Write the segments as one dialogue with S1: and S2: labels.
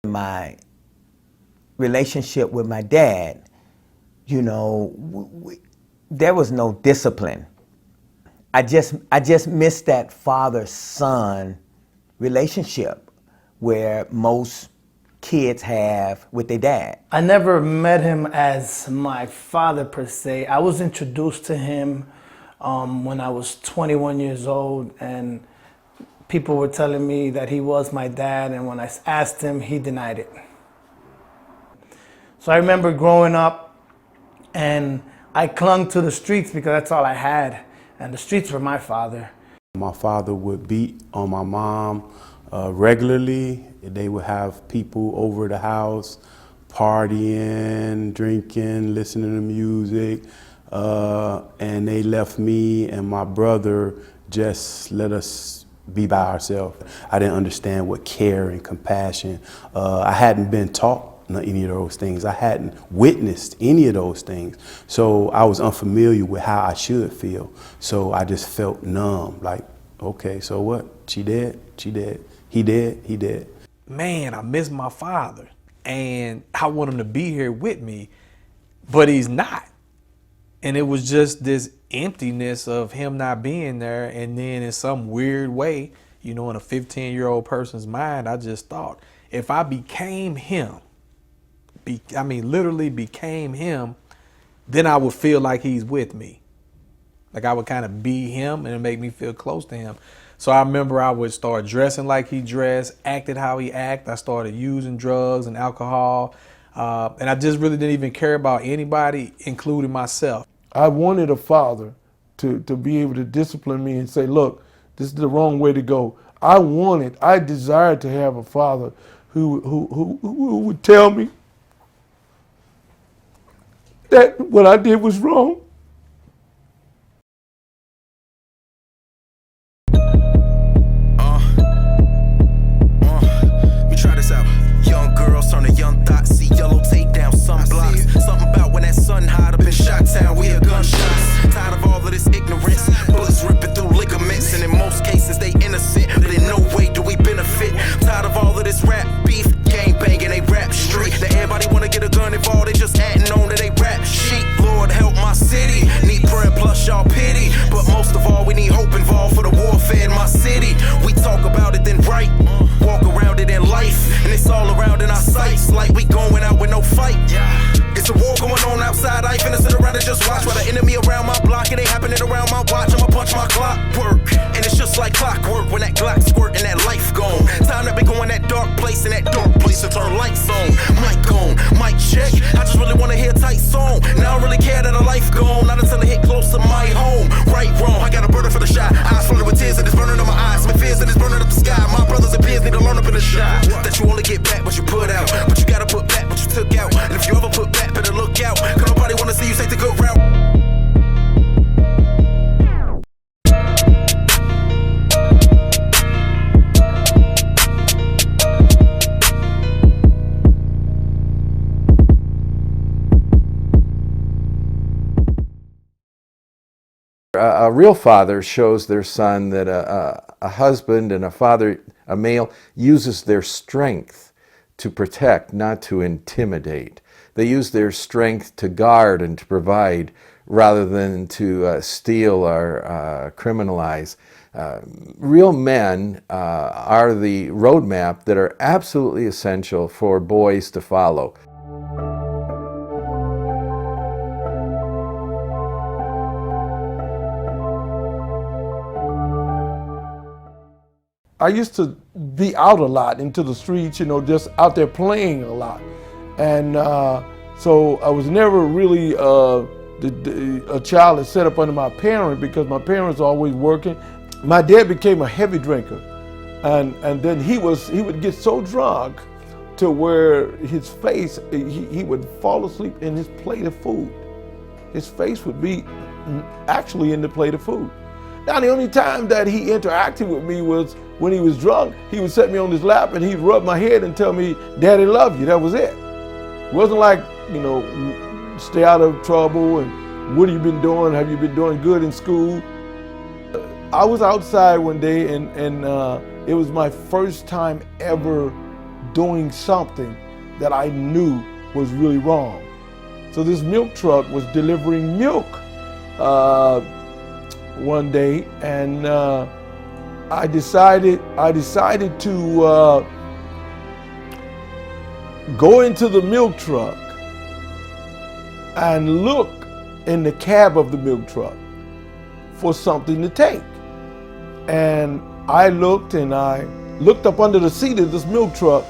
S1: My relationship with my dad, there was no discipline. I just missed that father-son relationship where most kids have with their dad.
S2: I never met him as my father per se. I was introduced to him when I was 21 years old, and people were telling me that he was my dad, and when I asked him, he denied it. So I remember growing up, and I clung to the streets because that's all I had, and the streets were my father.
S3: My father would beat on my mom regularly. They would have people over the house, partying, drinking, listening to music, and they left me and my brother, just let us be by ourselves. I didn't understand what care and compassion. I hadn't been taught any of those things. I hadn't witnessed any of those things. So I was unfamiliar with how I should feel. So I just felt numb, like, okay, so what? She dead? She dead. He dead? He dead.
S4: Man, I miss my father, and I want him to be here with me, but he's not. And it was just this emptiness of him not being there. And then in some weird way, in a 15-year-old person's mind, I just thought, if I became him, literally became him, then I would feel like he's with me. Like I would kind of be him, and it make me feel close to him. So I remember I would start dressing like he dressed, acted how he acted. I started using drugs and alcohol. And I just really didn't even care about anybody, including myself.
S5: I wanted a father to be able to discipline me and say, look, this is the wrong way to go. I desired to have a father who would tell me that what I did was wrong.
S6: Let me try this out. Young girls turn to young thoughts, see yellow tape down some blocks. Something about when that sun hide up in Shot-Town, we hear gunshots. Tired of all of this ignorance, bullets ripping through ligaments, and in most cases they innocent, but in no way do we benefit. Tired of all of this rap beef, gang banging, they rap street. That everybody wanna get a gun involved, they just adding on to they rap sheet. Lord help my city, need prayer plus y'all pity, but most of all we need hope involved for the warfare in my city. We talk about it then write, walk around it in life, and it's all around in our sights, like we going out with no fight. It's a war going on outside, I ain't finna sit around and just watch while the enemy around my block, it ain't happening around my watch. I'ma punch my clock work, and it's just like clockwork when that Glock squirt and that life gone. Time to be going that dark place and turn lights on. Mic check, I just really wanna hear a tight song. Now I don't really care that a life gone, not until it hit close to my home. Right, wrong, I got a burner for the shot. Eyes flooded with tears and it's burning on my eyes. My fears and it's burning up the sky. My brothers and peers need to learn up in the shot. That you only get back what you put out, but you gotta put back what you took out. And if you ever put back, better look out, cause nobody wanna see you take the good route.
S7: A real father shows their son that a husband and a father, a male, uses their strength to protect, not to intimidate. They use their strength to guard and to provide rather than to steal or criminalize. Real men are the roadmap that are absolutely essential for boys to follow.
S5: I used to be out a lot into the streets, just out there playing a lot. And so I was never really a child that's set up under my parents because my parents were always working. My dad became a heavy drinker. And then he would get so drunk to where his face, he would fall asleep in his plate of food. His face would be actually in the plate of food. Now, the only time that he interacted with me was when he was drunk. He would set me on his lap and he'd rub my head and tell me, "Daddy love you." That was it. It wasn't like, stay out of trouble and what have you been doing? Have you been doing good in school? I was outside one day and it was my first time ever doing something that I knew was really wrong. So this milk truck was delivering milk one day, and I decided to go into the milk truck and look in the cab of the milk truck for something to take. And I looked up under the seat of this milk truck,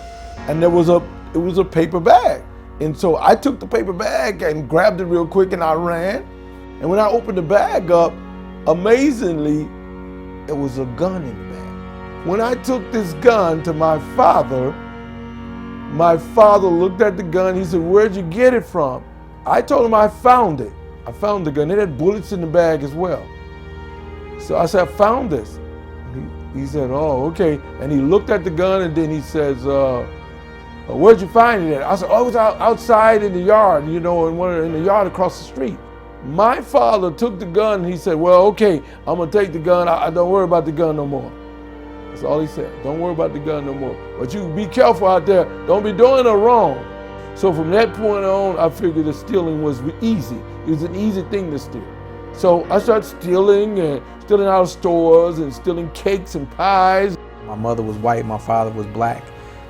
S5: and it was a paper bag. And so I took the paper bag and grabbed it real quick, and I ran. And when I opened the bag up, amazingly, there was a gun in the bag. When I took this gun to my father looked at the gun. He said, "Where'd you get it from?" I told him I found it. I found the gun. It had bullets in the bag as well. So I said, "I found this." He said, "Oh, okay." And he looked at the gun, and then he says, "Where'd you find it at?" I said, "Oh, it was outside in the yard, in the yard across the street." My father took the gun, and he said, "Well, okay, I'm gonna take the gun. I don't worry about the gun no more." That's all he said. "Don't worry about the gun no more. But you be careful out there. Don't be doing no wrong." So from that point on, I figured that stealing was easy. It was an easy thing to steal. So I started stealing out of stores and stealing cakes and pies.
S4: My mother was white, my father was black.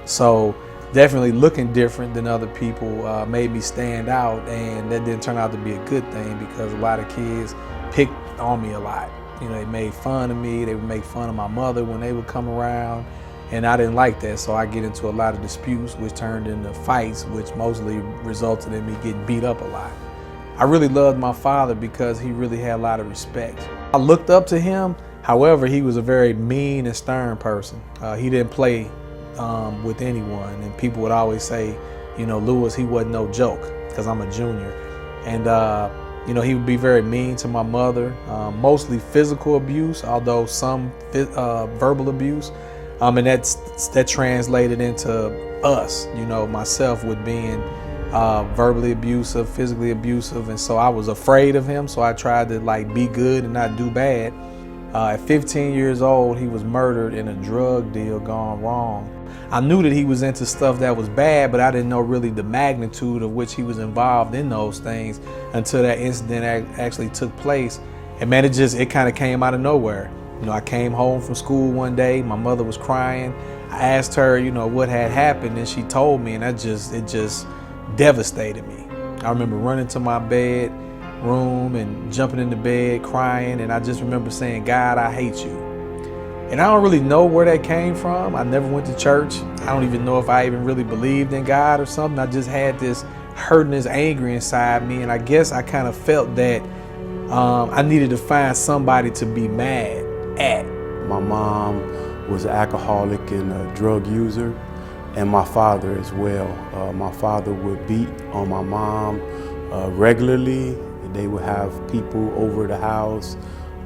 S4: So definitely looking different than other people made me stand out, and that didn't turn out to be a good thing because a lot of kids picked on me a lot. They made fun of me, they would make fun of my mother when they would come around, and I didn't like that, so I get into a lot of disputes, which turned into fights, which mostly resulted in me getting beat up a lot. I really loved my father because he really had a lot of respect. I looked up to him, however, he was a very mean and stern person. He didn't play with anyone, and people would always say, Lewis, he wasn't no joke, because I'm a junior. And he would be very mean to my mother, mostly physical abuse, although some verbal abuse. And that translated into us, myself with being verbally abusive, physically abusive. And so I was afraid of him. So I tried to be good and not do bad. At 15 years old, he was murdered in a drug deal gone wrong. I knew that he was into stuff that was bad, but I didn't know really the magnitude of which he was involved in those things until that incident actually took place. And man, it kind of came out of nowhere. I came home from school one day, my mother was crying. I asked her, what had happened, and she told me, and it just devastated me. I remember running to my bedroom and jumping into bed crying, and I just remember saying, "God, I hate you." And I don't really know where that came from. I never went to church. I don't even know if I even really believed in God or something. I just had this hurt and this anger inside me, and I guess I kind of felt that I needed to find somebody to be mad at.
S3: My mom was an alcoholic and a drug user, and my father as well. My father would beat on my mom regularly. They would have people over the house,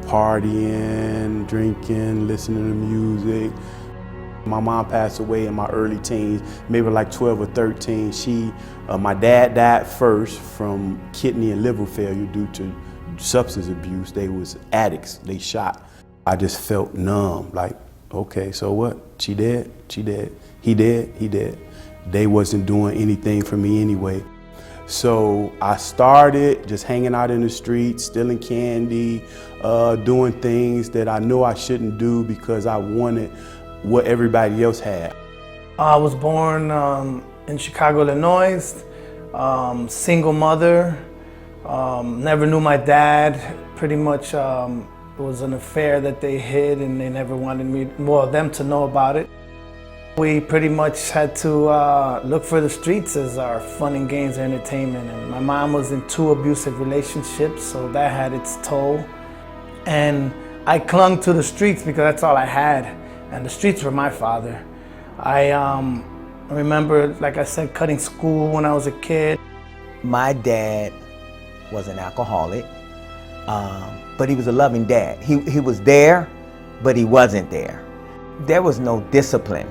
S3: partying, drinking, listening to music. My mom passed away in my early teens, maybe 12 or 13. My dad died first from kidney and liver failure due to substance abuse. They was addicts, they shot. I just felt numb, okay, so what? She dead, he dead. They wasn't doing anything for me anyway. So I started just hanging out in the streets, stealing candy, doing things that I know I shouldn't do because I wanted what everybody else had.
S2: I was born in Chicago, Illinois, single mother, never knew my dad. Pretty much it was an affair that they hid, and they never wanted them to know about it. We pretty much had to look for the streets as our fun and games and entertainment. And my mom was in 2 abusive relationships, so that had its toll. And I clung to the streets because that's all I had. And the streets were my father. I remember, like I said, cutting school when I was a kid.
S1: My dad was an alcoholic, but he was a loving dad. He was there, but he wasn't there. There was no discipline.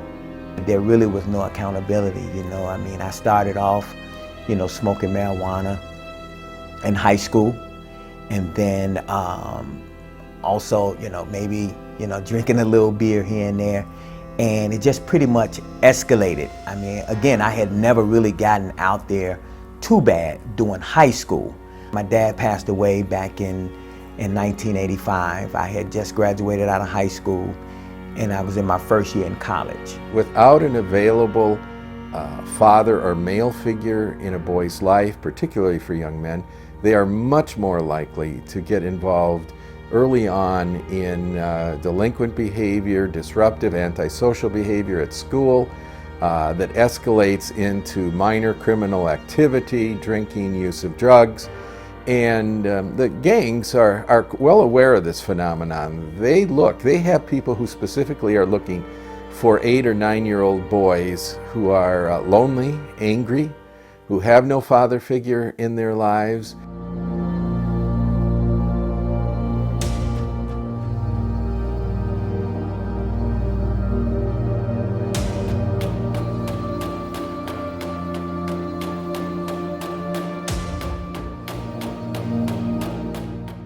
S1: There really was no accountability, I started off, smoking marijuana in high school, and then also, maybe, drinking a little beer here and there. And it just pretty much escalated. I mean, again, I had never really gotten out there too bad during high school. My dad passed away back in 1985. I had just graduated out of high school, and I was in my first year in college.
S7: Without an available father or male figure in a boy's life, particularly for young men, they are much more likely to get involved early on in delinquent behavior, disruptive, antisocial behavior at school that escalates into minor criminal activity, drinking, use of drugs. And the gangs are well aware of this phenomenon. They have people who specifically are looking for 8 or 9-year-old boys who are lonely, angry, who have no father figure in their lives.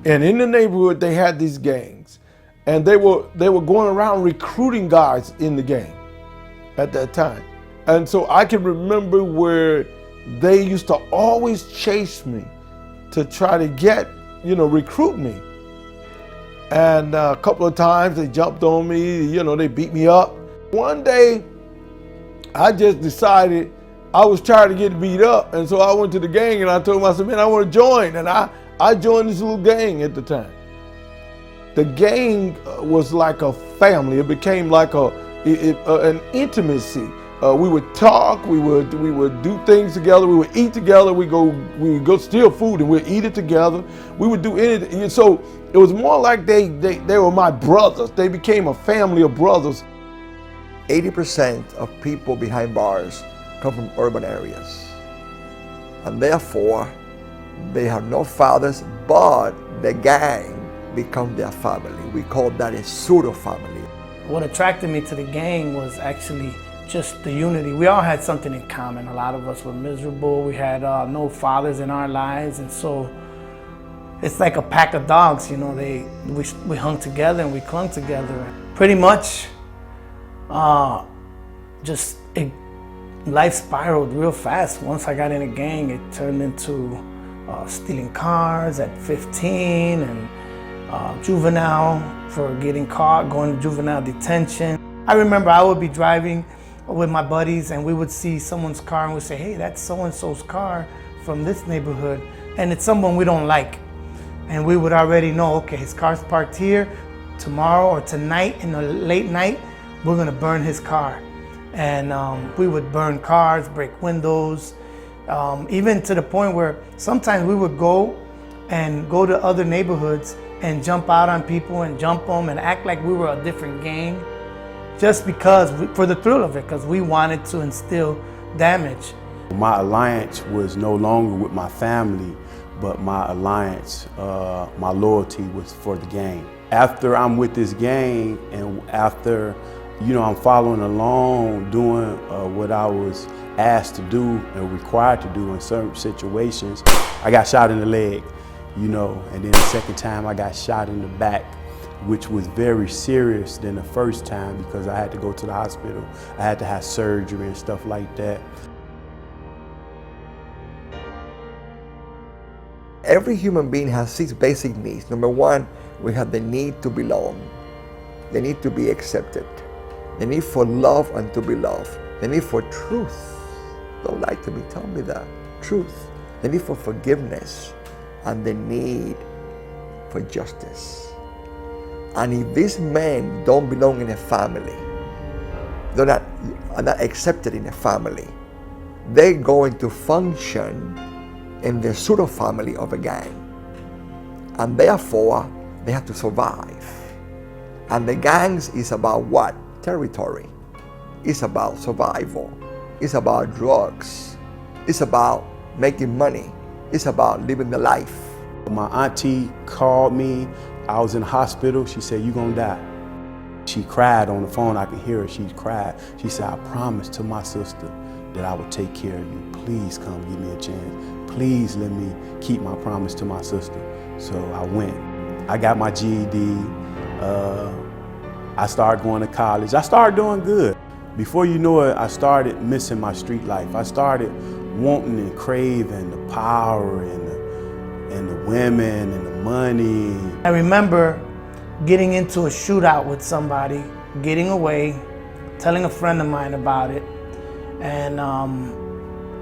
S5: And in the neighborhood, they had these gangs, and they were going around recruiting guys in the gang at that time. And so I can remember where they used to always chase me to try to get, recruit me. And a couple of times they jumped on me, they beat me up. One day, I just decided I was tired of getting beat up, and so I went to the gang and I told them, I said, man, I want to join. And I joined this little gang at the time. The gang was like a family. It became like an intimacy. We would talk. We would do things together. We would eat together. We would go steal food and we'd eat it together. We would do anything. So it was more like they were my brothers. They became a family of brothers.
S8: 80% of people behind bars come from urban areas, and therefore they have no fathers, but the gang become their family. We call that a pseudo family.
S2: What attracted me to the gang was actually just the unity. We all had something in common. A lot of us were miserable. We had no fathers in our lives, and so it's like a pack of dogs. We hung together and we clung together. Pretty much, life spiraled real fast. Once I got in a gang, it turned into stealing cars at 15 and juvenile for getting caught, going to juvenile detention. I remember I would be driving with my buddies and we would see someone's car and we'd say, hey, that's so-and-so's car from this neighborhood, and it's someone we don't like. And we would already know, okay, his car's parked here. Tomorrow or tonight in the late night, we're gonna burn his car. And we would burn cars, break windows, even to the point where sometimes we would go to other neighborhoods and jump out on people and jump them and act like we were a different gang, just because, for the thrill of it, because we wanted to instill damage.
S3: My alliance was no longer with my family, but my alliance, my loyalty was for the gang. After I'm with this gang and after I'm following along, doing what I was asked to do and required to do in certain situations, I got shot in the leg, and then the second time I got shot in the back, which was very serious than the first time because I had to go to the hospital. I had to have surgery and stuff like that.
S8: Every human being has 6 basic needs. Number 1, we have the need to belong, the need to be accepted, the need for love and to be loved, the need for truth. Don't lie to me, tell me that. Truth. The need for forgiveness, and the need for justice. And if these men don't belong in a family, are not accepted in a family, they're going to function in the pseudo family of a gang. And therefore, they have to survive. And the gangs is about what? Territory. It's about survival. It's about drugs. It's about making money. It's about living the life.
S3: My auntie called me. I was in the hospital. She said, "You're gonna die." She cried on the phone. I could hear her. She cried. She said, "I promised to my sister that I would take care of you. Please come give me a chance. Please let me keep my promise to my sister." So I went. I got my GED. I started going to college. I started doing good. Before you know it, I started missing my street life. I started wanting and craving the power and the women and the money.
S2: I remember getting into a shootout with somebody, getting away, telling a friend of mine about it, and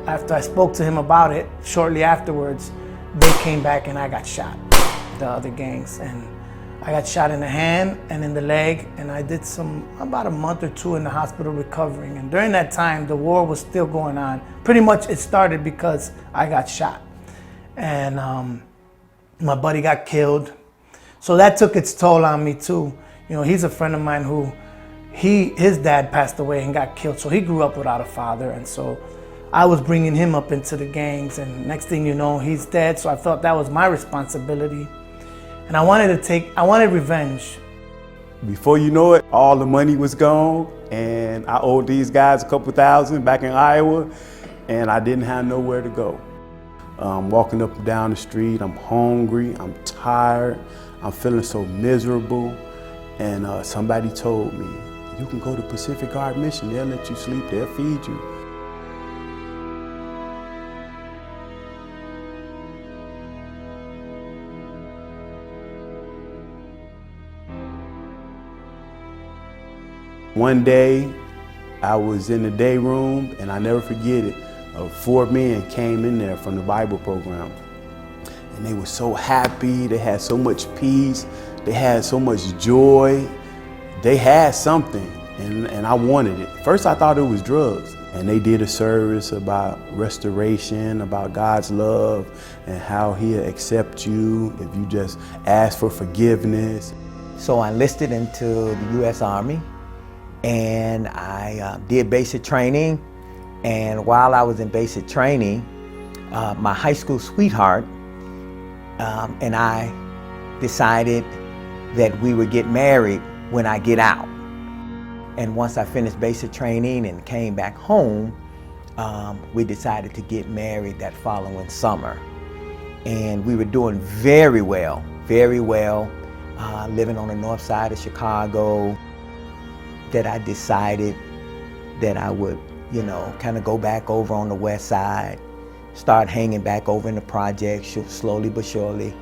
S2: after I spoke to him about it, shortly afterwards, they came back and I got shot, the other gangs. And I got shot in the hand and in the leg, and I did about a month or two in the hospital recovering. And during that time, the war was still going on. Pretty much it started because I got shot. And my buddy got killed. So that took its toll on me too. You know, he's a friend of mine who, his dad passed away and got killed. So he grew up without a father. And so I was bringing him up into the gangs, and next thing you know, he's dead. So I felt that was my responsibility. And I wanted revenge.
S3: Before you know it, all the money was gone, and I owed these guys a couple thousand back in Iowa, and I didn't have nowhere to go. Walking up and down the street, I'm hungry, I'm tired, I'm feeling so miserable, and somebody told me, you can go to Pacific Guard Mission, they'll let you sleep, they'll feed you. One day, I was in the day room, and I never forget it. 4 men came in there from the Bible program, and they were so happy. They had so much peace. They had so much joy. They had something, and I wanted it. First, I thought it was drugs, and they did a service about restoration, about God's love, and how He'll accept you if you just ask for forgiveness.
S1: So I enlisted into the U.S. Army, and I did basic training. And while I was in basic training, my high school sweetheart and I decided that we would get married when I get out. And once I finished basic training and came back home, we decided to get married that following summer. And we were doing very well, living on the north side of Chicago, that I decided that I would, you know, kind of go back over on the west side, start hanging back over in the projects slowly but surely,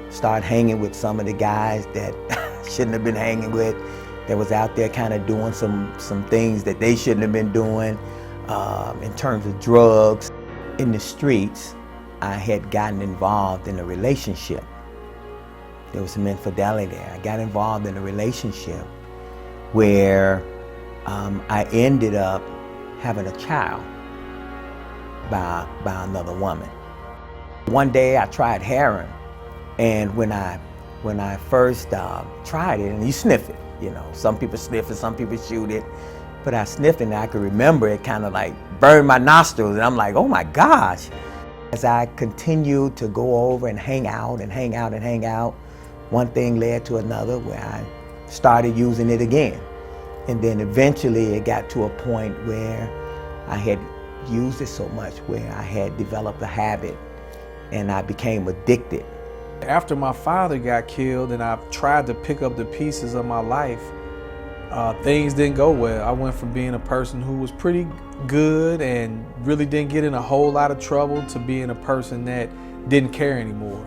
S1: start hanging with some of the guys that shouldn't have been hanging with, that was out there kind of doing some things that they shouldn't have been doing in terms of drugs. In the streets, I had gotten involved in a relationship. There was some infidelity there. I got involved in a relationship where I ended up having a child by another woman. One day I tried heroin, and when I first tried it, and you sniff it, you know, some people sniff it, some people shoot it, but I sniffed it and I could remember it kind of like burned my nostrils, and I'm like, oh my gosh. As I continued to go over and hang out, one thing led to another where I started using it again. And then eventually it got to a point where I had used it so much where I had developed a habit and I became addicted.
S4: After my father got killed and I tried to pick up the pieces of my life, things didn't go well. I went from being a person who was pretty good and really didn't get in a whole lot of trouble to being a person that didn't care anymore.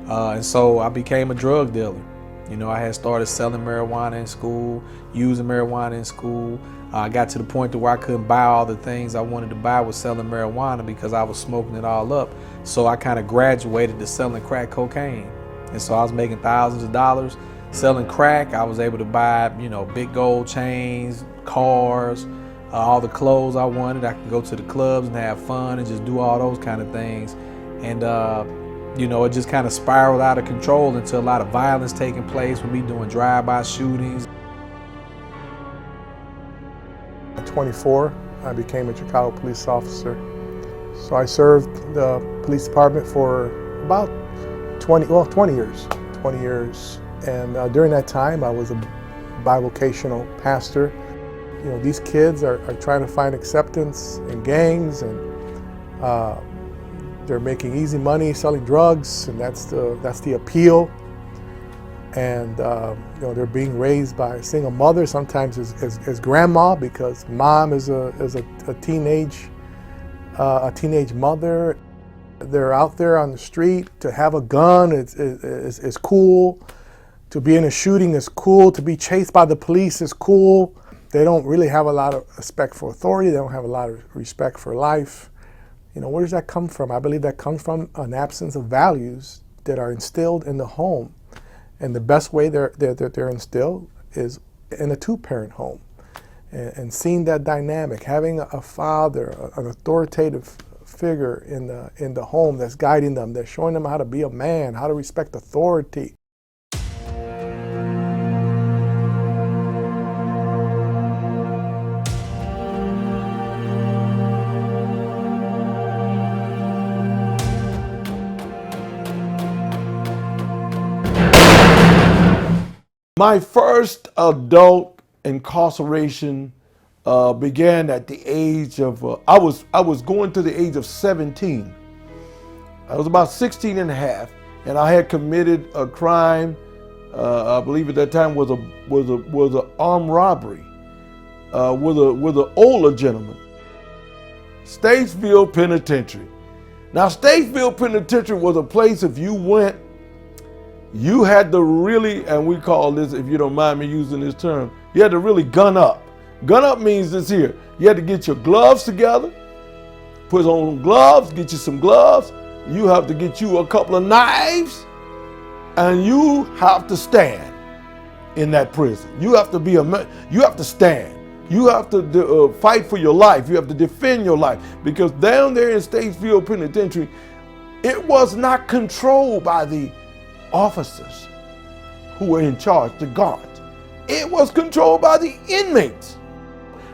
S4: And so I became a drug dealer. You know, I had started selling marijuana in school, using marijuana in school. I got to the point to where I couldn't buy all the things I wanted to buy with selling marijuana because I was smoking it all up. So I kind of graduated to selling crack cocaine. And so I was making thousands of dollars selling crack. I was able to buy, you know, big gold chains, cars, all the clothes I wanted. I could go to the clubs and have fun and just do all those kind of things. And you know, it just kind of spiraled out of control into a lot of violence taking place with me doing drive-by shootings.
S9: At 24, I became a Chicago police officer. So I served the police department for about 20 years. And during that time, I was a bivocational pastor. You know, these kids are trying to find acceptance in gangs, and they're making easy money selling drugs, and that's the appeal. and they're being raised by a single mother, sometimes as grandma, because mom is a teenage mother. They're out there on the street. To have a gun is cool. To be in a shooting is cool. To be chased by the police is cool. They don't really have a lot of respect for authority. They don't have a lot of respect for life. Where does that come from? I believe that comes from an absence of values that are instilled in the home. And the best way they're instilled is in a two-parent home. And seeing that dynamic, having a father, an authoritative figure in the home that's guiding them, that's showing them how to be a man, how to respect authority.
S5: My first adult incarceration began at the age of, I was going to the age of 17. I was about 16 and a half, and I had committed a crime, I believe at that time was a armed robbery with an older gentleman. Statesville Penitentiary. Now, Statesville Penitentiary was a place, if you went, you had to really, and we call this, if you don't mind me using this term, you had to really gun up. Gun up means this here. You had to get your gloves together, put on gloves, get you some gloves. You have to get you a couple of knives, and you have to stand in that prison. You have to be you have to stand. You have to fight for your life. You have to defend your life, because down there in Statesville Penitentiary, it was not controlled by the officers who were in charge, the guards. It was controlled by the inmates.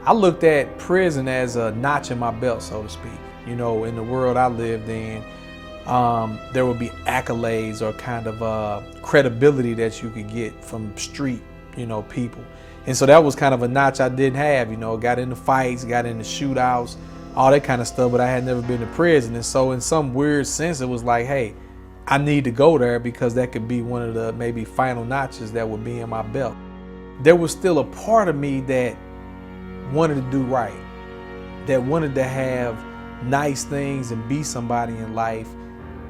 S4: I looked at prison as a notch in my belt, so to speak. In the world I lived in, there would be accolades or kind of credibility that you could get from street, people. And so that was kind of a notch I didn't have, got into fights, got into shootouts, all that kind of stuff, but I had never been to prison. And so in some weird sense, it was like, hey, I need to go there because that could be one of the maybe final notches that would be in my belt. There was still a part of me that wanted to do right, that wanted to have nice things and be somebody in life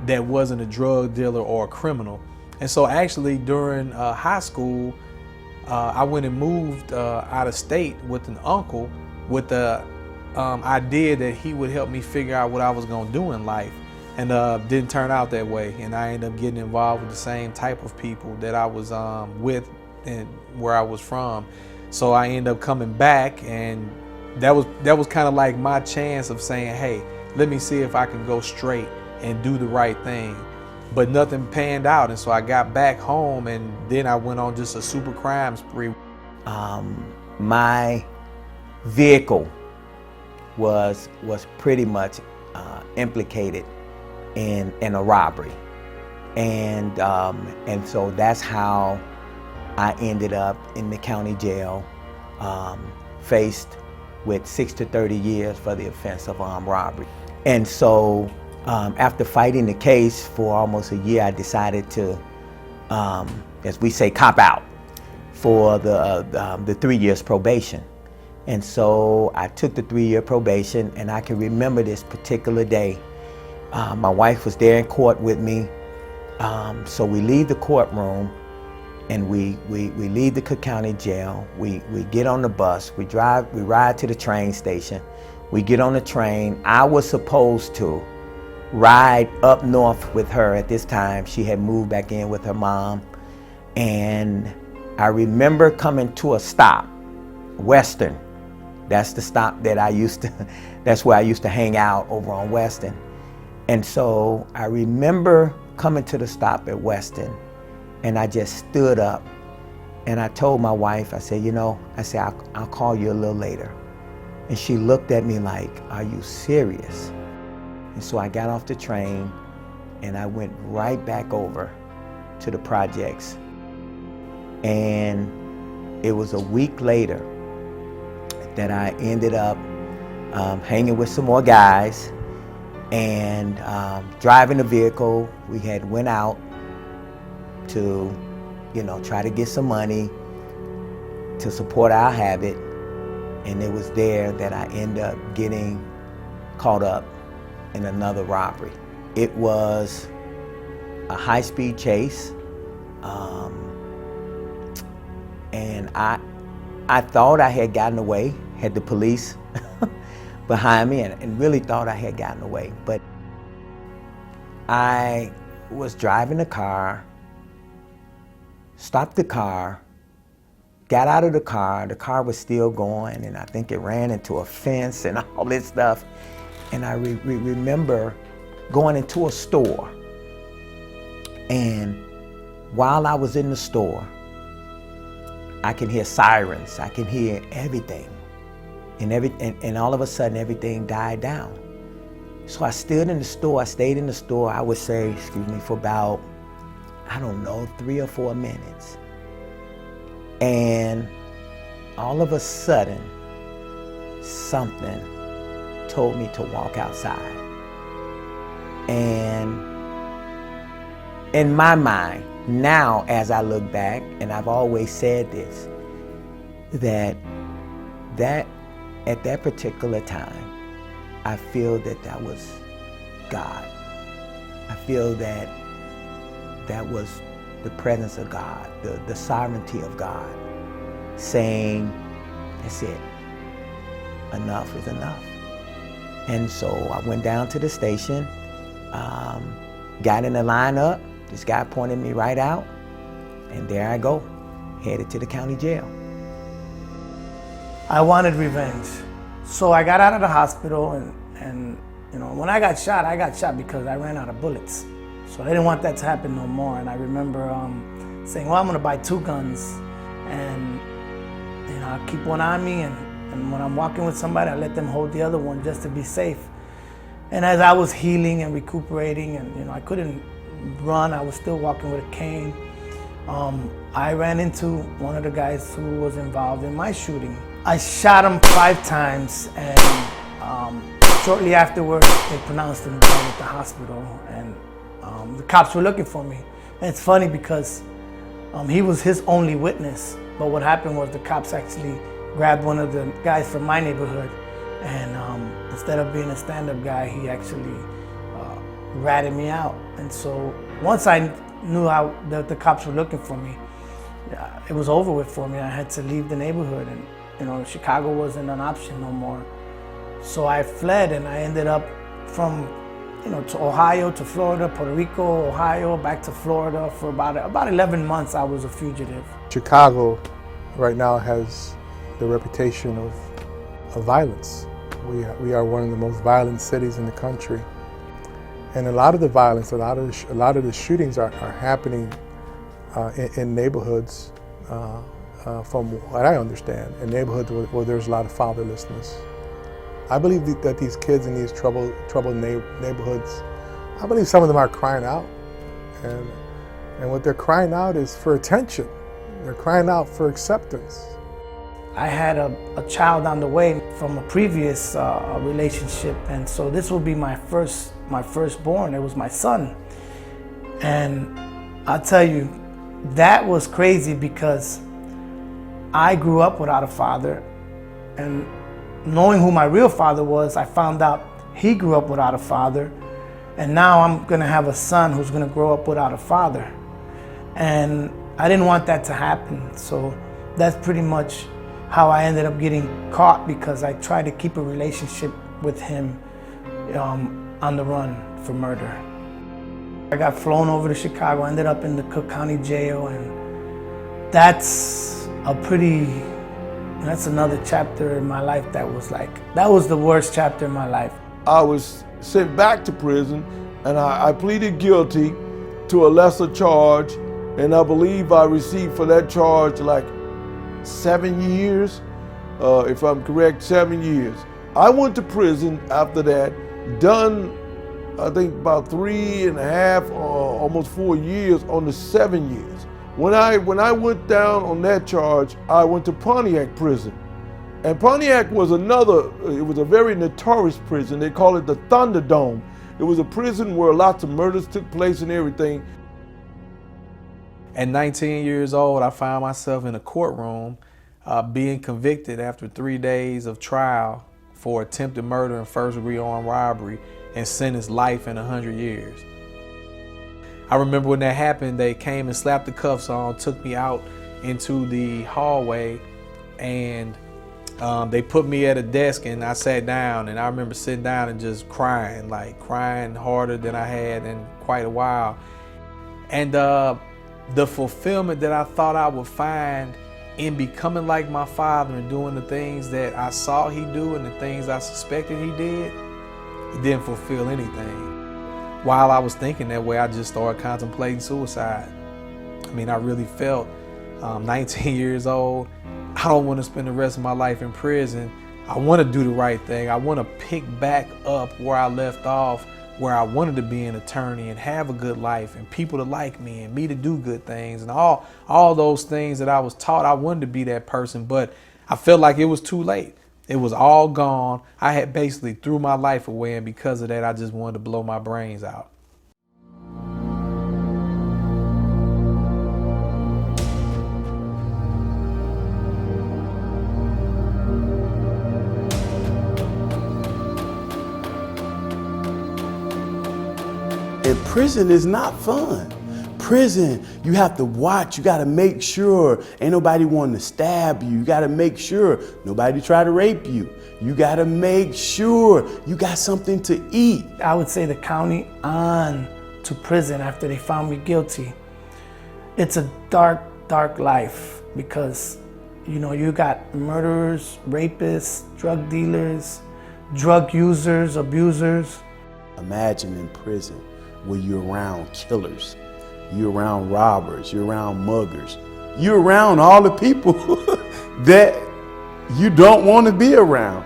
S4: that wasn't a drug dealer or a criminal. And so actually during high school, I went and moved out of state with an uncle with the idea that he would help me figure out what I was gonna do in life. And didn't turn out that way. And I ended up getting involved with the same type of people that I was with and where I was from. So I ended up coming back, and that was kind of like my chance of saying, hey, let me see if I can go straight and do the right thing. But nothing panned out, and so I got back home, and then I went on just a super crime spree.
S1: My vehicle was pretty much implicated in a robbery, and so that's how I ended up in the county jail, faced with 6 to 30 years for the offense of armed robbery. And so after fighting the case for almost a year, I decided to, as we say, cop out for the 3 years probation. And so I took the 3-year probation, and I can remember this particular day. My wife was there in court with me. So we leave the courtroom, and we leave the Cook County Jail. We get on the bus, we ride to the train station. We get on the train. I was supposed to ride up north with her at this time. She had moved back in with her mom. And I remember coming to a stop, Western. That's the stop that that's where I used to hang out, over on Western. And so I remember coming to the stop at Western, and I just stood up and I told my wife, I said, I'll call you a little later. And she looked at me like, are you serious? And so I got off the train and I went right back over to the projects. And it was a week later that I ended up hanging with some more guys and driving a vehicle. We had went out to try to get some money to support our habit. And it was there that I ended up getting caught up in another robbery. It was a high-speed chase, and I thought I had gotten away, had the police behind me, and really thought I had gotten away. But I was driving the car, stopped the car, got out of the car was still going, and I think it ran into a fence and all this stuff. And I remember going into a store, and while I was in the store, I can hear sirens, I can hear everything. And all of a sudden, everything died down. So I stood in the store, I stayed in the store, I would say, for about, 3 or 4 minutes. And all of a sudden, something told me to walk outside. And in my mind, now as I look back, and I've always said this, that at that particular time, I feel that was God. I feel that was the presence of God, the sovereignty of God, saying, that's it, enough is enough. And so I went down to the station, got in the lineup, this guy pointed me right out, and there I go, headed to the county jail.
S2: I wanted revenge. So I got out of the hospital, and when I got shot because I ran out of bullets. So I didn't want that to happen no more. And I remember saying, well, I'm gonna buy 2 guns, and I'll keep one on me, and when I'm walking with somebody, I let them hold the other one just to be safe. And as I was healing and recuperating, and I couldn't run, I was still walking with a cane. I ran into one of the guys who was involved in my shooting. I shot him 5 times, and shortly afterwards, they pronounced him dead at the hospital, and the cops were looking for me. And it's funny because he was his only witness, but what happened was the cops actually grabbed one of the guys from my neighborhood, and instead of being a stand-up guy, he actually ratted me out. And so once I knew that the cops were looking for me, it was over with for me. I had to leave the neighborhood, and Chicago wasn't an option no more. So I fled, and I ended up from to Ohio, to Florida, Puerto Rico, Ohio, back to Florida. For about 11 months, I was a fugitive.
S9: Chicago right now has the reputation of violence. We are one of the most violent cities in the country. And a lot of the violence, a lot of the shootings are happening in neighborhoods, from what I understand, in neighborhoods where there's a lot of fatherlessness. I believe that these kids in these troubled neighborhoods, I believe some of them are crying out. And what they're crying out is for attention. They're crying out for acceptance.
S2: I had a child on the way from a previous relationship, and so this will be my firstborn. It was my son. And I'll tell you, that was crazy because I grew up without a father, and knowing who my real father was, I found out he grew up without a father, and now I'm gonna have a son who's gonna grow up without a father. And I didn't want that to happen, so that's pretty much how I ended up getting caught, because I tried to keep a relationship with him on the run for murder. I got flown over to Chicago, ended up in the Cook County Jail, and that's another chapter in my life that was the worst chapter in my life.
S5: I was sent back to prison, and I pleaded guilty to a lesser charge, and I believe I received for that charge like 7 years, if I'm correct, 7 years. I went to prison after that, done I think about 3.5 or almost 4 years on the 7 years. When I went down on that charge, I went to Pontiac prison. And Pontiac was it was a very notorious prison. They call it the Thunderdome. It was a prison where lots of murders took place and everything.
S4: At 19 years old, I found myself in a courtroom being convicted after 3 days of trial for attempted murder and first-degree armed robbery and sentenced life and 100 years. I remember when that happened, they came and slapped the cuffs on, took me out into the hallway, and they put me at a desk and I sat down, and I remember sitting down and just crying, like crying harder than I had in quite a while. And the fulfillment that I thought I would find in becoming like my father and doing the things that I saw he do and the things I suspected he didn't fulfill anything. While I was thinking that way, I just started contemplating suicide. I mean, I really felt 19 years old. I don't want to spend the rest of my life in prison. I want to do the right thing. I want to pick back up where I left off, where I wanted to be an attorney and have a good life and people to like me and me to do good things and all those things that I was taught. I wanted to be that person, but I felt like it was too late. It was all gone. I had basically threw my life away, and because of that, I just wanted to blow my brains out.
S3: And prison is not fun. Prison, you have to watch, you gotta make sure ain't nobody wanting to stab you. You gotta make sure nobody try to rape you. You gotta make sure you got something to eat.
S2: I would say the county on to prison after they found me guilty. It's a dark, dark life because, you know, you got murderers, rapists, drug dealers, drug users, abusers.
S3: Imagine in prison where you're around killers, you're around robbers, you're around muggers, you're around all the people that you don't want to be around.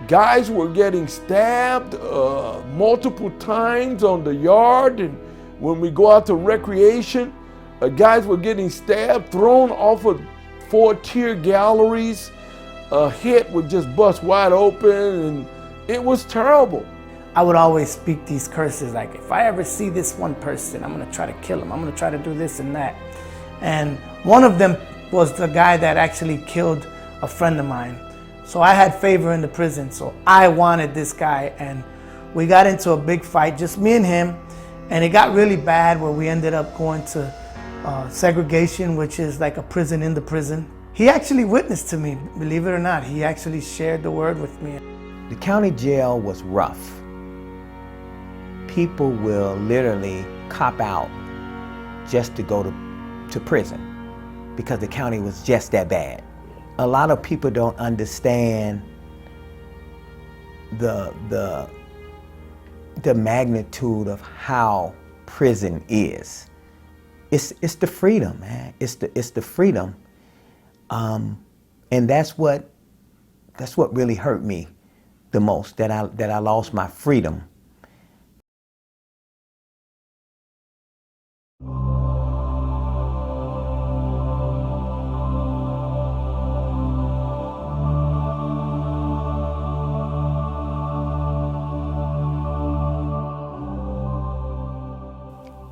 S5: Guys were getting stabbed multiple times on the yard, and when we go out to recreation, guys were getting stabbed, thrown off of 4-tier galleries. A head would just bust wide open, and it was terrible.
S2: I would always speak these curses, like, if I ever see this one person, I'm gonna try to kill him. I'm gonna try to do this and that. And one of them was the guy that actually killed a friend of mine. So I had favor in the prison, so I wanted this guy, and we got into a big fight, just me and him, and it got really bad where we ended up going to segregation, which is like a prison in the prison. He actually witnessed to me, believe it or not. He actually shared the word with me.
S1: The county jail was rough. People will literally cop out just to go to prison because the county was just that bad. A lot of people don't understand the magnitude of how prison is. It's the freedom, man. It's the freedom, and that's what really hurt me the most. That I lost my freedom.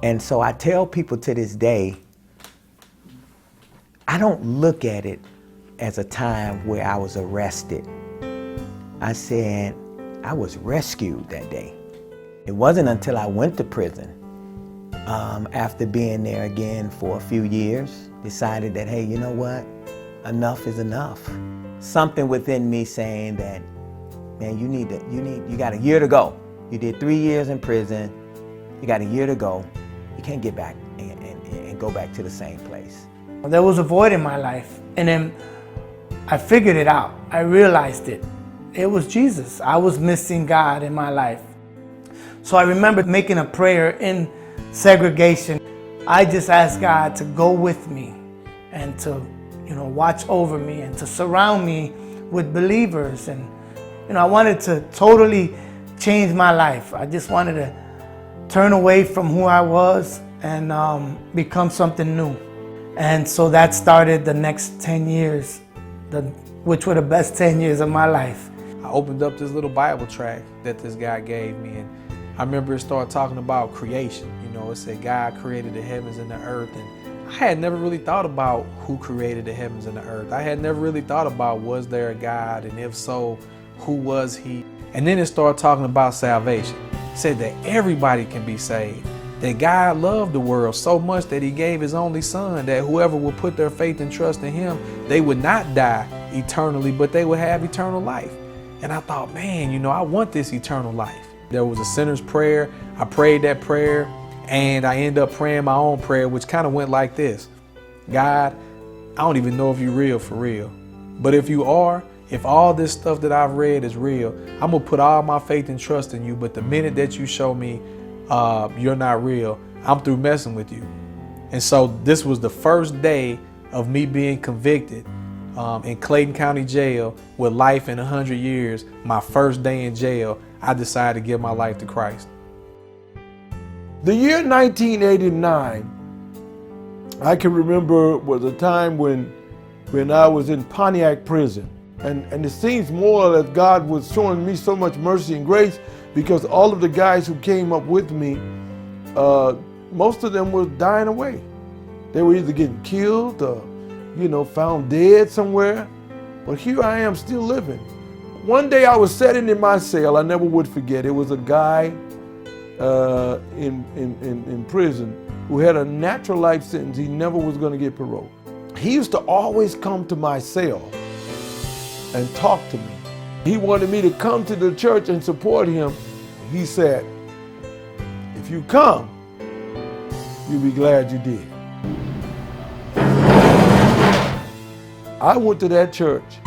S1: And so I tell people to this day, I don't look at it as a time where I was arrested. I said, I was rescued that day. It wasn't until I went to prison, after being there again for a few years, decided that, hey, you know what? Enough is enough. Something within me saying that, man, you got a year to go. You did 3 years in prison. You got a year to go. You can't get back and go back to the same place.
S2: There was a void in my life, and then I figured it out. I realized it. It was Jesus. I was missing God in my life. So I remember making a prayer in segregation. I just asked God to go with me and to, watch over me and to surround me with believers. And, I wanted to totally change my life. I just wanted to turn away from who I was and become something new. And so that started the next 10 years, which were the best 10 years of my life.
S4: I opened up this little Bible tract that this guy gave me, and I remember it started talking about creation. It said God created the heavens and the earth, and I had never really thought about who created the heavens and the earth. I had never really thought about, was there a God, and if so, who was he? And then it started talking about salvation. It said that everybody can be saved, that God loved the world so much that he gave his only son, that whoever would put their faith and trust in him, they would not die eternally, but they would have eternal life. And I thought, man, you know, I want this eternal life. There was a sinner's prayer. I prayed that prayer, and I ended up praying my own prayer, which kind of went like this. God, I don't even know if you're real for real, but if you are, if all this stuff that I've read is real, I'm gonna put all my faith and trust in you. But the minute that you show me you're not real, I'm through messing with you. And so this was the first day of me being convicted in Clayton County Jail with life in 100 years. My first day in jail, I decided to give my life to Christ.
S5: The year 1989, I can remember, was a time when I was in Pontiac prison. And it seems more that God was showing me so much mercy and grace, because all of the guys who came up with me, most of them were dying away. They were either getting killed or, you know, found dead somewhere. But here I am still living. One day I was sitting in my cell, I never would forget. It was a guy in prison who had a natural life sentence. He never was going to get parole. He used to always come to my cell and talk to me. He wanted me to come to the church and support him. He said, if you come, you'll be glad you did. I went to that church,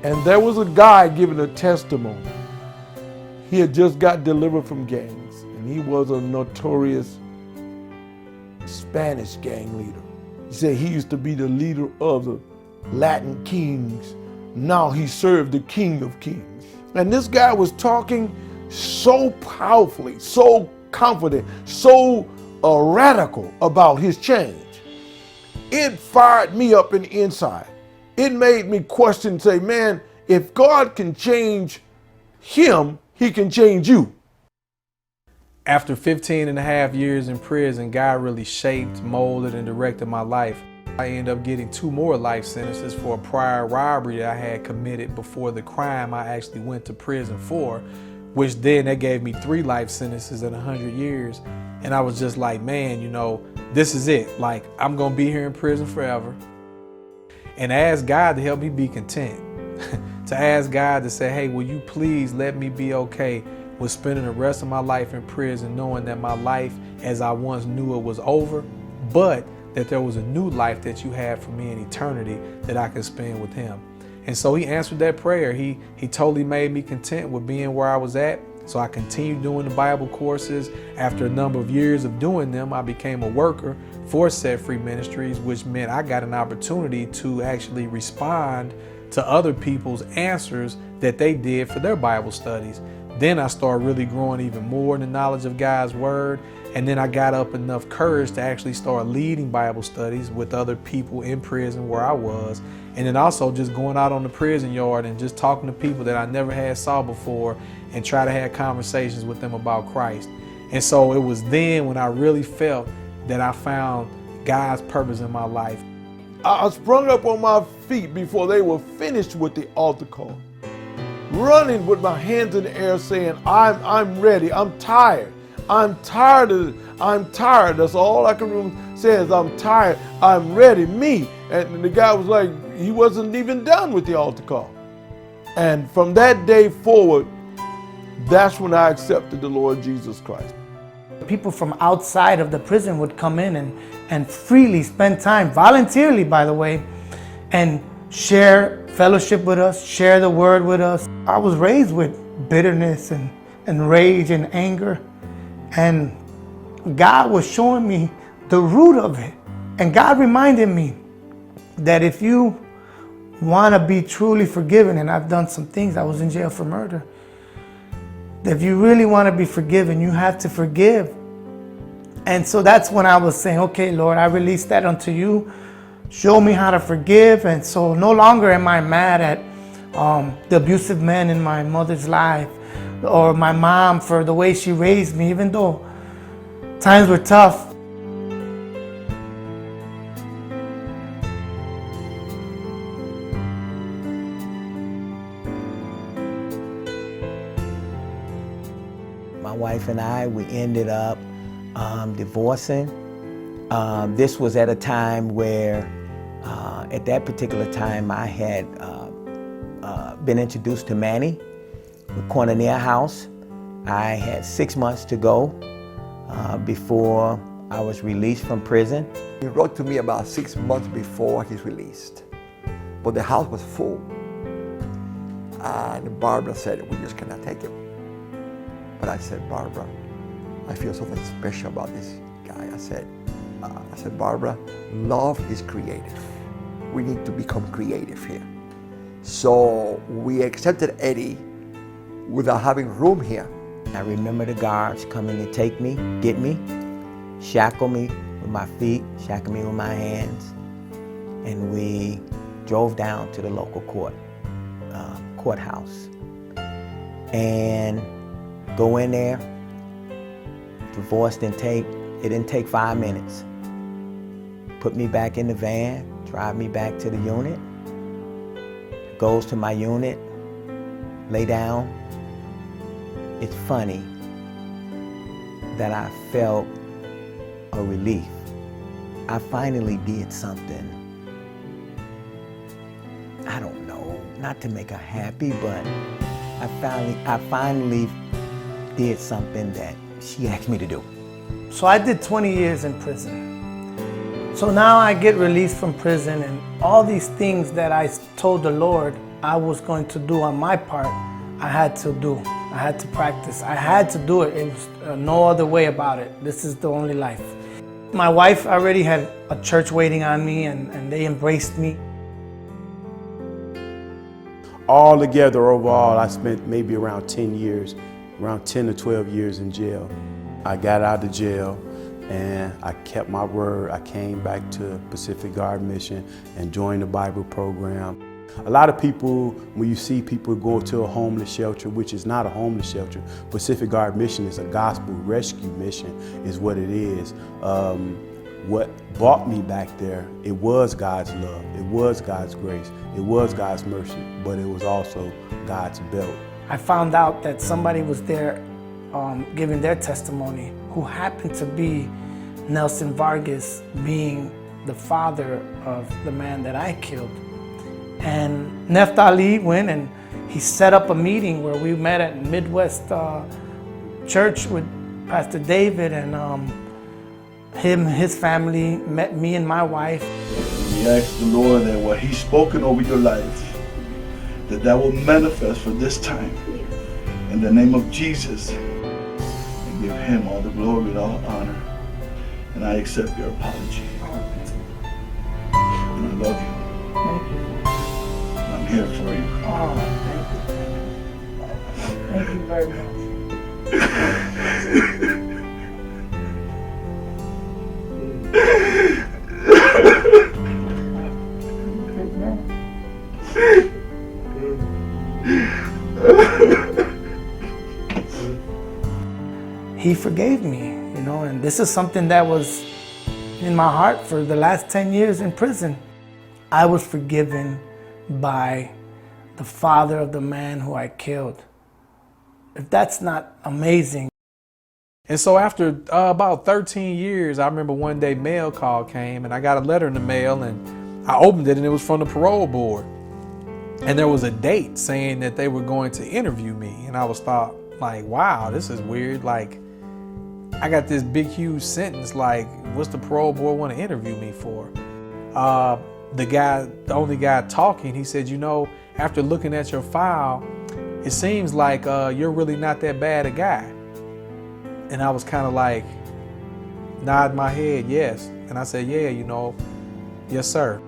S5: and there was a guy giving a testimony. He had just got delivered from gangs, and he was a notorious Spanish gang leader. He said he used to be the leader of the Latin Kings. Now he served the King of Kings. And this guy was talking so powerfully, so confident, so radical about his change. It fired me up in the inside. It made me question, say, man, if God can change him, he can change you.
S4: After 15 and a half years in prison, God really shaped, molded, and directed my life. I ended up getting 2 more life sentences for a prior robbery that I had committed before the crime I actually went to prison for, which then they gave me 3 life sentences in 100 years. And I was just like, man, you know, this is it. Like, I'm gonna be here in prison forever. And ask God to help me be content. To ask God to say, hey, will you please let me be okay with spending the rest of my life in prison, knowing that my life as I once knew it was over, but that there was a new life that you had for me in eternity that I could spend with him. And so he answered that prayer. He totally made me content with being where I was at. So I continued doing the Bible courses. After a number of years of doing them, I became a worker for Set Free Ministries, which meant I got an opportunity to actually respond to other people's answers that they did for their Bible studies. Then I started really growing even more in the knowledge of God's word. And then I got up enough courage to actually start leading Bible studies with other people in prison where I was. And then also just going out on the prison yard and just talking to people that I never had saw before and try to have conversations with them about Christ. And so it was then when I really felt that I found God's purpose in my life.
S5: I sprung up on my feet before they were finished with the altar call, running with my hands in the air saying, I'm ready, I'm tired. I'm tired. That's all I can say is I'm tired. I'm ready, me. And the guy was like, he wasn't even done with the altar call. And from that day forward, that's when I accepted the Lord Jesus Christ.
S2: People from outside of the prison would come in and freely spend time, voluntarily by the way, and share fellowship with us, share the word with us. I was raised with bitterness and rage and anger. And God was showing me the root of it. And God reminded me that if you want to be truly forgiven, and I've done some things, I was in jail for murder, that if you really want to be forgiven, you have to forgive. And so that's when I was saying, okay, Lord, I release that unto you. Show me how to forgive. And so no longer am I mad at the abusive men in my mother's life, or my mom for the way she raised me, even though times were tough.
S1: wife and I, we ended up divorcing. This was at a time where, at that particular time, I had been introduced to Manny, the Cornelia House. I had 6 months to go before I was released from prison.
S8: He wrote to me about 6 months before he's released, but the house was full. And Barbara said, we just cannot take him. But I said, Barbara, I feel something special about this guy. I said, Barbara, love is creative. We need to become creative here. So we accepted Eddie without having room here.
S1: I remember the guards coming to take me, get me, shackle me with my feet, shackle me with my hands, and we drove down to the local courthouse. And go in there, divorce it didn't take 5 minutes. Put me back in the van, drive me back to the unit, goes to my unit, lay down. It's funny that I felt a relief. I finally did something. I don't know, not to make her happy, but I finally did something that she asked me to do.
S2: So I did 20 years in prison. So now I get released from prison, and all these things that I told the Lord I was going to do on my part, I had to do. I had to practice. I had to do it. It was no other way about it. This is the only life. My wife already had a church waiting on me, and they embraced me.
S3: All together, overall, I spent maybe around 10 years, around 10 to 12 years in jail. I got out of jail and I kept my word. I came back to Pacific Guard Mission and joined the Bible program. A lot of people, when you see people go to a homeless shelter, which is not a homeless shelter, Pacific Guard Mission is a gospel rescue mission, is what it is. What brought me back there, it was God's love, it was God's grace, it was God's mercy, but it was also God's belt.
S2: I found out that somebody was there giving their testimony who happened to be Nelson Vargas, being the father of the man that I killed. And Neftali went and he set up a meeting where we met at Midwest Church with Pastor David, and him and his family met me and my wife.
S10: We ask the Lord that what He's spoken over your life, that will manifest for this time. In the name of Jesus, and give Him all the glory and all the honor. And I accept your apology. And I love you.
S2: Thank you.
S10: And I'm here for you.
S2: Oh, thank you. Thank you very much. He forgave me, and this is something that was in my heart for the last 10 years in prison. I was forgiven by the father of the man who I killed. If that's not amazing.
S4: And so after about 13 years, I remember one day mail call came and I got a letter in the mail, and I opened it and it was from the parole board. And there was a date saying that they were going to interview me. And I was thought like, wow, this is weird. Like, I got this big, huge sentence, like, what's the parole board want to interview me for? The only guy talking, he said, after looking at your file, it seems like you're really not that bad a guy. And I was kind of like, nod my head, yes. And I said, yeah, yes, sir.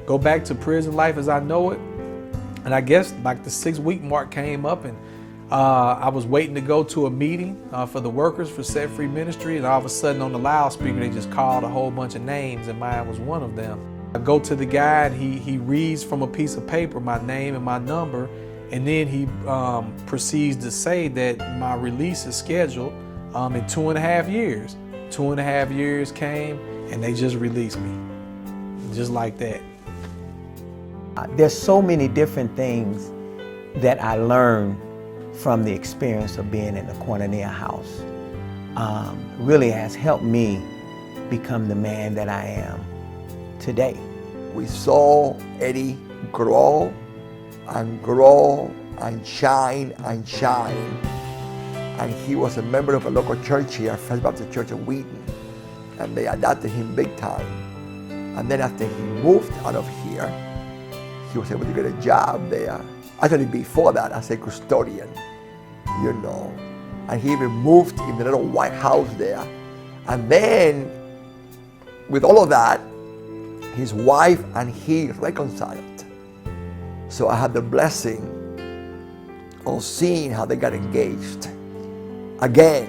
S4: Go back to prison life as I know it. And I guess like the 6-week mark came up, and I was waiting to go to a meeting for the workers for Set Free Ministry, and all of a sudden on the loudspeaker they just called a whole bunch of names, and mine was one of them. I go to the guy and he reads from a piece of paper my name and my number, and then he proceeds to say that my release is scheduled in 2.5 years. 2.5 years came and they just released me, just like that.
S1: There's so many different things that I learned from the experience of being in the Koinonia house really has helped me become the man that I am today.
S8: We saw Eddie grow and grow and shine and shine. And he was a member of a local church here, First Baptist Church of Wheaton. And they adopted him big time. And then after he moved out of here, he was able to get a job there. Actually, before that, as a custodian, you know. And he even moved in the little white house there. And then, with all of that, his wife and he reconciled. So I had the blessing of seeing how they got engaged again.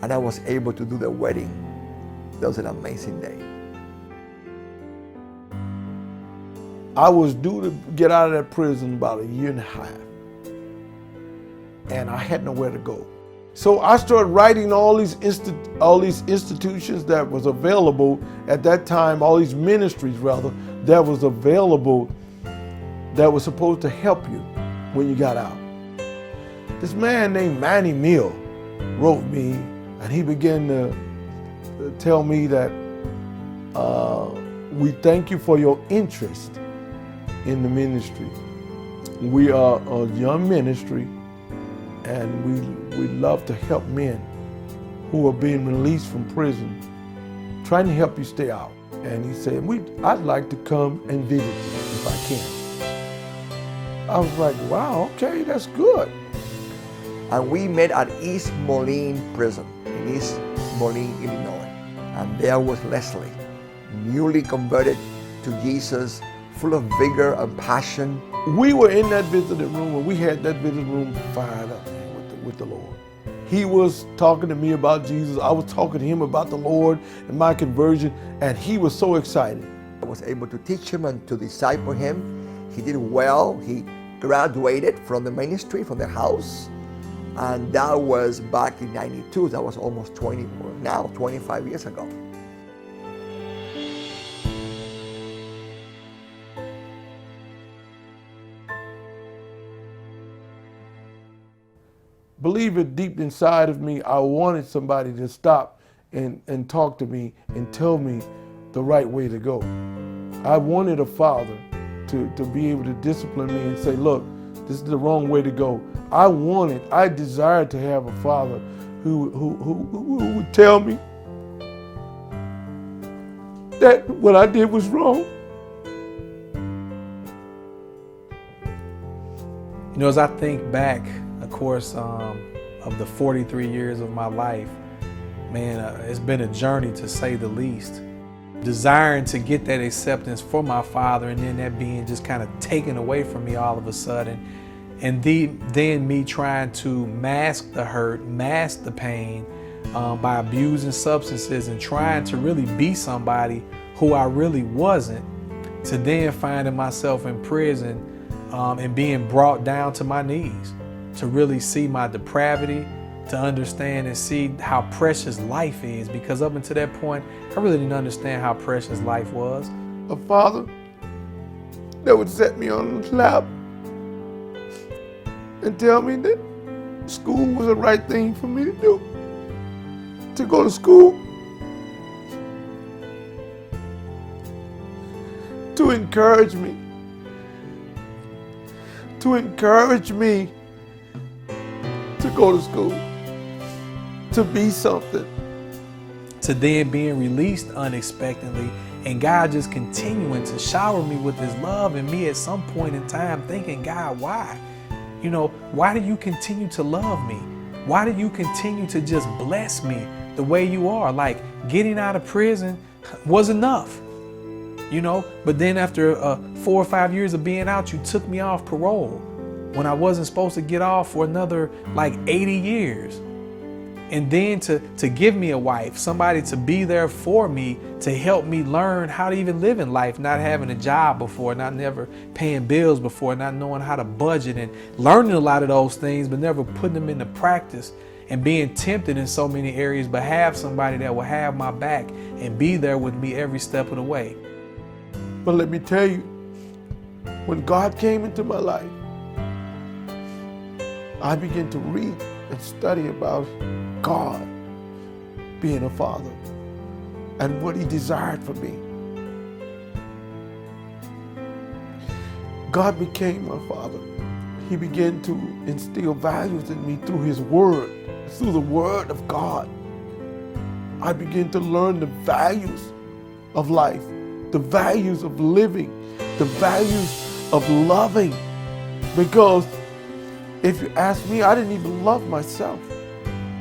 S8: And I was able to do the wedding. That was an amazing day.
S5: I was due to get out of that prison about a year and a half. And I had nowhere to go. So I started writing all these institutions that was available at that time, all these ministries rather, that was available, that was supposed to help you when you got out. This man named Manny wrote me, and he began to tell me that we thank you for your interest in the ministry. We are a young ministry, and we love to help men who are being released from prison, trying to help you stay out. And he said, I'd like to come and visit you if I can. I was like, wow, okay, that's good.
S8: And we met at East Moline Prison in East Moline, Illinois. And there was Leslie, newly converted to Jesus, full of vigor and passion.
S5: We were in that visiting room, and we had that visiting room fired up with the Lord. He was talking to me about Jesus. I was talking to him about the Lord and my conversion, and he was so excited.
S8: I was able to teach him and to disciple him. He did well. He graduated from the ministry, from the house, and that was back in '92. That was almost 25 years ago.
S5: Believe it, deep inside of me, I wanted somebody to stop and talk to me and tell me the right way to go. I wanted a father to be able to discipline me and say, look, this is the wrong way to go. I desired to have a father who would tell me that what I did was wrong.
S4: You know, as I think back, of course, of the 43 years of my life, man, it's been a journey to say the least. Desiring to get that acceptance for my father, and then that being just kind of taken away from me all of a sudden. And then me trying to mask the hurt, mask the pain by abusing substances and trying to really be somebody who I really wasn't, to then finding myself in prison and being brought down to my knees to really see my depravity, to understand and see how precious life is, because up until that point, I really didn't understand how precious life was.
S5: A father that would set me on his lap and tell me that school was the right thing for me to do, to go to school, to encourage me to go to school, to be something.
S4: To then being released unexpectedly, and God just continuing to shower me with his love, and me at some point in time thinking, God, why? You know, why do you continue to love me? Why do you continue to just bless me the way you are? Like, getting out of prison was enough, you know, but then after 4 or 5 years of being out, you took me off parole when I wasn't supposed to get off for another like 80 years. And then to give me a wife, somebody to be there for me, to help me learn how to even live in life, not having a job before, not never paying bills before, not knowing how to budget, and learning a lot of those things, but never putting them into practice, and being tempted in so many areas, but have somebody that will have my back and be there with me every step of the way.
S5: But let me tell you, when God came into my life, I began to read and study about God being a father and what he desired for me. God became my father. He began to instill values in me through his word, through the word of God. I began to learn the values of life, the values of living, the values of loving. Because if you ask me, I didn't even love myself.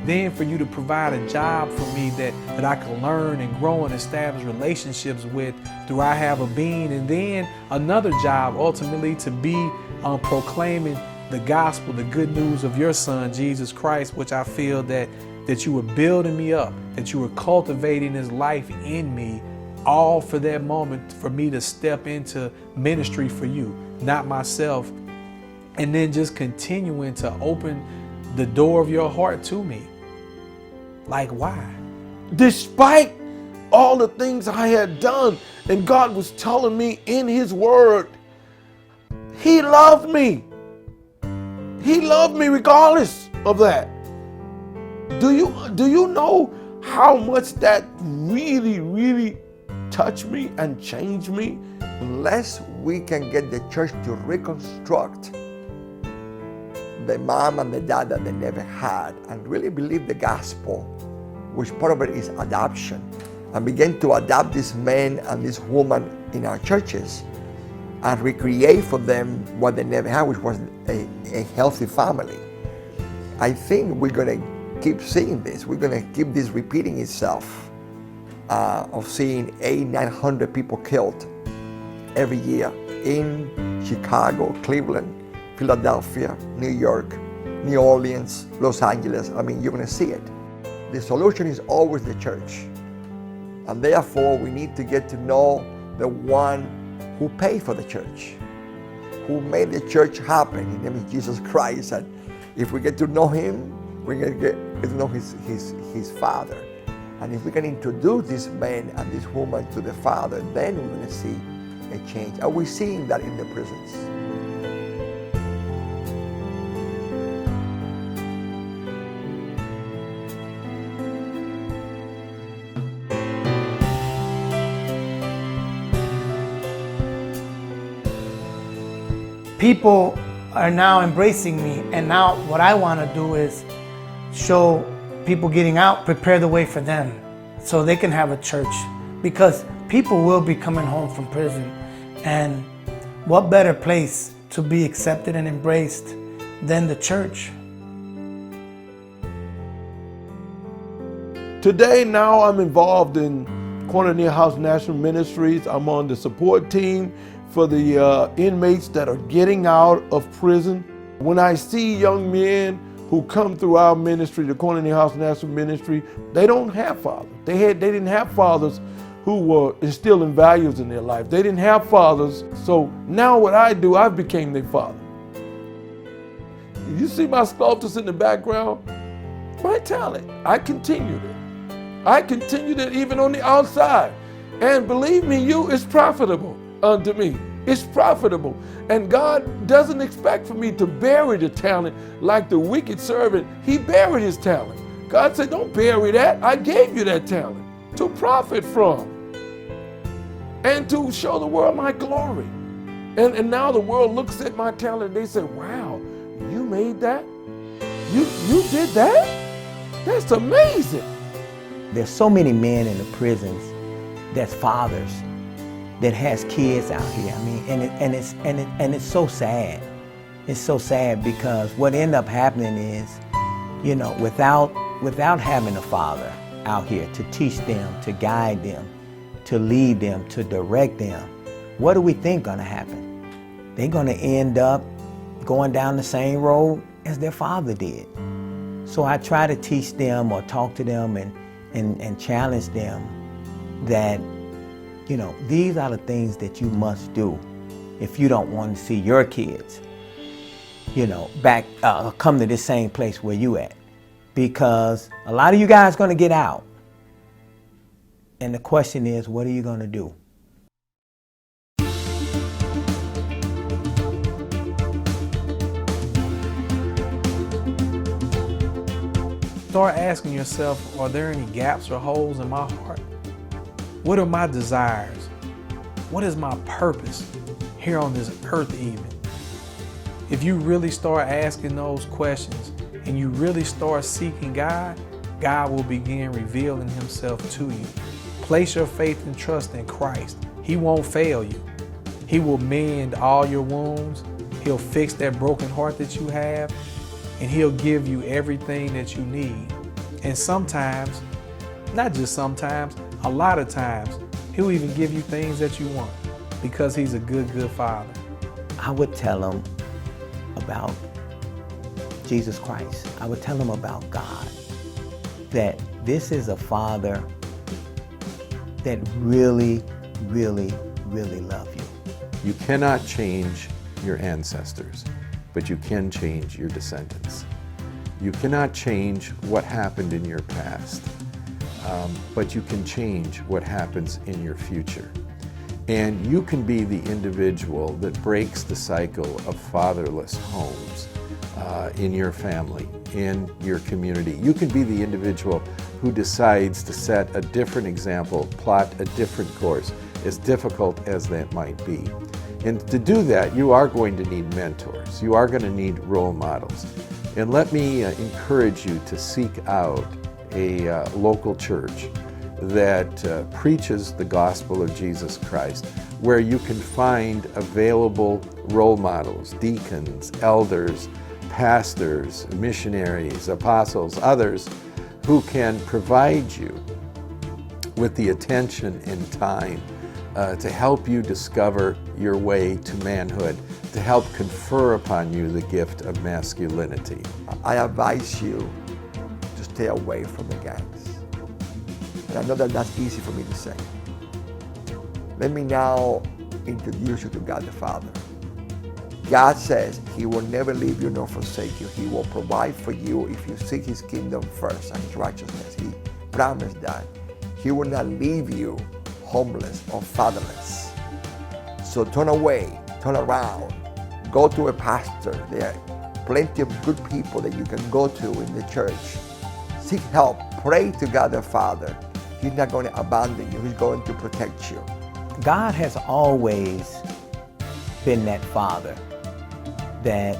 S4: Then for you to provide a job for me that I can learn and grow and establish relationships with, do I have a being? And then another job ultimately to be proclaiming the gospel, the good news of your son, Jesus Christ, which I feel that you were building me up, that you were cultivating his life in me, all for that moment for me to step into ministry for you, not myself. And then just continuing to open the door of your heart to me. Like, why?
S5: Despite all the things I had done, and God was telling me in his word, he loved me. He loved me regardless of that. Do you know how much that really touched me and changed me?
S8: Unless we can get the church to reconstruct the mom and the dad that they never had and really believe the gospel, which part of it is adoption, and begin to adopt this man and this woman in our churches and recreate for them what they never had, which was a healthy family. I think we're going to keep seeing this. We're going to keep this repeating itself of seeing 800-900 people killed every year in Chicago, Cleveland, Philadelphia, New York, New Orleans, Los Angeles. I mean, you're going to see it. The solution is always the church. And therefore, we need to get to know the one who paid for the church, who made the church happen. His name is Jesus Christ. And if we get to know him, we're going to get to know his Father. And if we can introduce this man and this woman to the Father, then we're going to see a change. Are we seeing that in the prisons?
S2: People are now embracing me, and now what I want to do is show people getting out, prepare the way for them so they can have a church, because people will be coming home from prison, and what better place to be accepted and embraced than the church?
S5: Today, now I'm involved in Corner House National Ministries. I'm on the support team for the inmates that are getting out of prison. When I see young men who come through our ministry, the Corner House National Ministry, they don't have fathers. They didn't have fathers who were instilling values in their life. They didn't have fathers. So now what I do, I became their father. You see my sculptures in the background? My talent. I continued it. I continued it even on the outside. And believe me, it's profitable unto me. It's profitable. And God doesn't expect for me to bury the talent like the wicked servant. He buried his talent. God said, don't bury that. I gave you that talent to profit from and to show the world my glory. And now the world looks at my talent and they say, wow, you made that? You did that? That's amazing.
S1: There's so many men in the prisons that's fathers that has kids out here. I mean, and it's so sad. It's so sad because what end up happening is, you know, without having a father out here to teach them, to guide them, to lead them, to direct them, what do we think gonna happen? They're gonna end up going down the same road as their father did. So I try to teach them or talk to them and challenge them that, you know, these are the things that you must do if you don't want to see your kids, you know, back, come to this same place where you at. Because a lot of you guys going to get out. And the question is, what are you going to do?
S4: start asking yourself, are there any gaps or holes in my heart? What are my desires? What is my purpose here on this earth even? If you really start asking those questions and you really start seeking God, God will begin revealing himself to you. Place your faith and trust in Christ. He won't fail you. He will mend all your wounds. He'll fix that broken heart that you have, and he'll give you everything that you need. And sometimes, not just sometimes, a lot of times, he'll even give you things that you want because he's a good, good father.
S1: I would tell him about Jesus Christ. I would tell him about God. That this is a father that really, really, really loves you.
S7: You cannot change your ancestors, but you can change your descendants. You cannot change what happened in your past, but you can change what happens in your future. And you can be the individual that breaks the cycle of fatherless homes in your family, in your community. You can be the individual who decides to set a different example, plot a different course, as difficult as that might be. And to do that, you are going to need mentors. You are going to need role models. And let me encourage you to seek out a local church that preaches the gospel of Jesus Christ, where you can find available role models, deacons, elders, pastors, missionaries, apostles, others who can provide you with the attention and time to help you discover your way to manhood, to help confer upon you the gift of masculinity.
S8: I advise you to stay away from the gangs. And I know that that's easy for me to say. Let me now introduce you to God the Father. God says he will never leave you nor forsake you. He will provide for you if you seek his kingdom first and his righteousness. He promised that. He will not leave you homeless or fatherless. So turn away, turn around, go to a pastor. There are plenty of good people that you can go to in the church. Seek help, pray to God the Father. He's not going to abandon you, he's going to protect you.
S1: God has always been that father that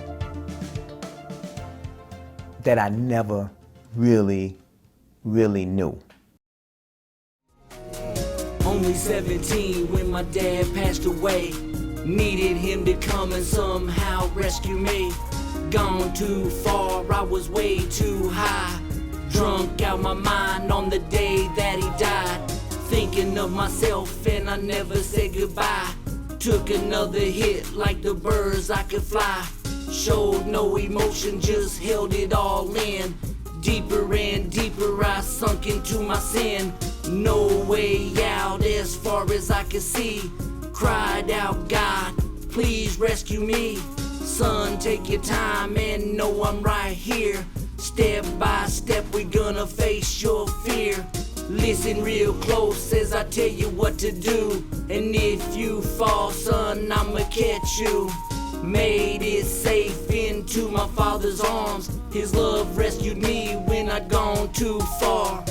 S1: I never really knew.
S11: Only 17 when my dad passed away. Needed him to come and somehow rescue me. Gone too far, I was way too high. Drunk out my mind on the day that he died. Thinking of myself and I never said goodbye. Took another hit like the birds I could fly. Showed no emotion, just held it all in. Deeper and deeper I sunk into my sin. No way out as far as I could see. Cried out, God, please rescue me. Son, take your time and know I'm right here. Step by step we gonna face your fear. Listen real close as I tell you what to do. And if you fall, son, I'ma catch you. Made it safe into my father's arms. His love rescued me when I'd gone too far.